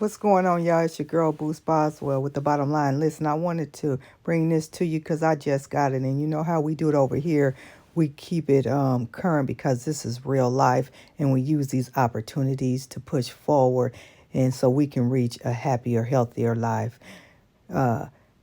What's going on, y'all? It's your girl, Boost Boswell, with the bottom line. Listen, I wanted to bring this to you because I just got it. And you know how we do it over here. We keep it current because this is real life. And we use these opportunities to push forward. And so we can reach a happier, healthier life.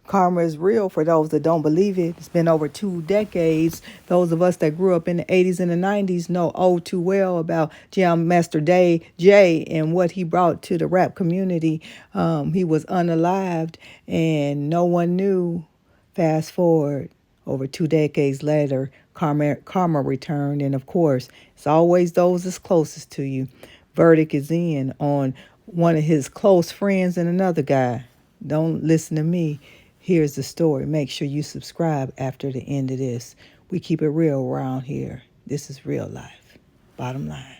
Karma is real for those that don't believe it. It's been over 2 decades. Those of us that grew up in the 80s and the 90s know too well about Jam Master Jay and what he brought to the rap community. He was unalived and no one knew. Fast forward, over 2 decades later, karma returned. And of course, it's always those that's closest to you. Verdict is in on one of his close friends and another guy. Don't listen to me. Here's the story. Make sure you subscribe after the end of this. We keep it real around here. This is real life. Bottom line.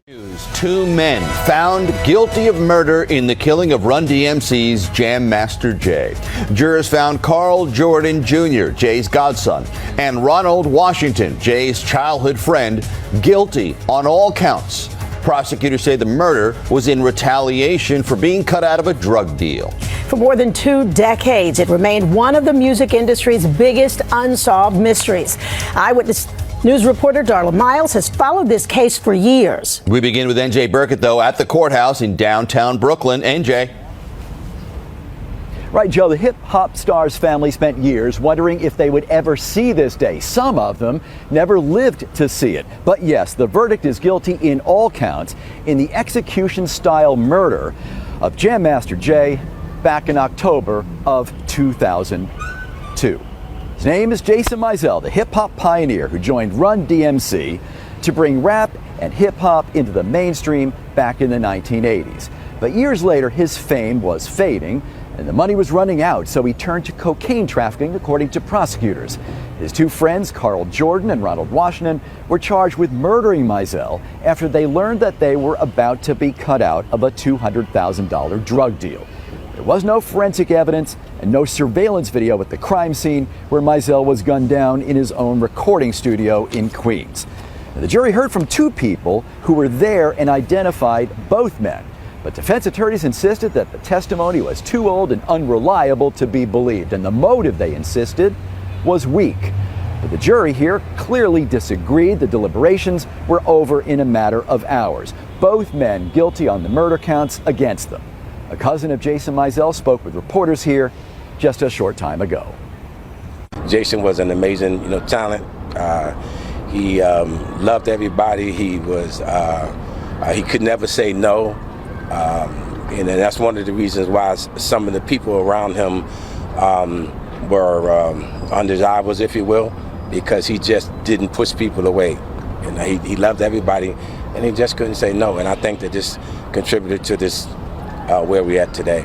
2 men found guilty of murder in the killing of Run DMC's Jam Master Jay. Jurors found Carl Jordan Jr., Jay's godson, and Ronald Washington, Jay's childhood friend, guilty on all counts. Prosecutors say the murder was in retaliation for being cut out of a drug deal. For more than 2 decades, it remained one of the music industry's biggest unsolved mysteries. Eyewitness News reporter Darla Miles has followed this case for years. We begin with NJ Burkett, though, at the courthouse in downtown Brooklyn. NJ. Right, Joe, the hip-hop star's family spent years wondering if they would ever see this day. Some of them never lived to see it. But yes, the verdict is guilty in all counts in the execution-style murder of Jam Master Jay back in October of 2002. His name is Jason Mizell, the hip-hop pioneer who joined Run DMC to bring rap and hip-hop into the mainstream back in the 1980s. But years later, his fame was fading, and the money was running out, so he turned to cocaine trafficking, according to prosecutors. His 2 friends, Carl Jordan and Ronald Washington, were charged with murdering Mizell after they learned that they were about to be cut out of a $200,000 drug deal. There was no forensic evidence and no surveillance video at the crime scene where Mizell was gunned down in his own recording studio in Queens. The jury heard from 2 people who were there and identified both men. But defense attorneys insisted that the testimony was too old and unreliable to be believed, and the motive, they insisted, was weak. But the jury here clearly disagreed. The deliberations were over in a matter of hours. Both men guilty on the murder counts against them. A cousin of Jason Mizell spoke with reporters here just a short time ago. Jason was an amazing, talent. He loved everybody. He could never say no. And that's one of the reasons why some of the people around him were undesirables, if you will, because he just didn't push people away. And he loved everybody, and he just couldn't say no. And I think that this contributed to this where we're at today.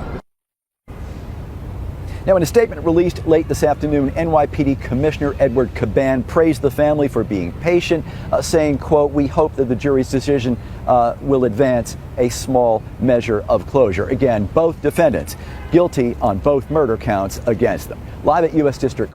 Now, in a statement released late this afternoon, NYPD Commissioner Edward Caban praised the family for being patient, saying, quote, "We hope that the jury's decision will advance a small measure of closure." Again, both defendants guilty on both murder counts against them. Live at U.S. District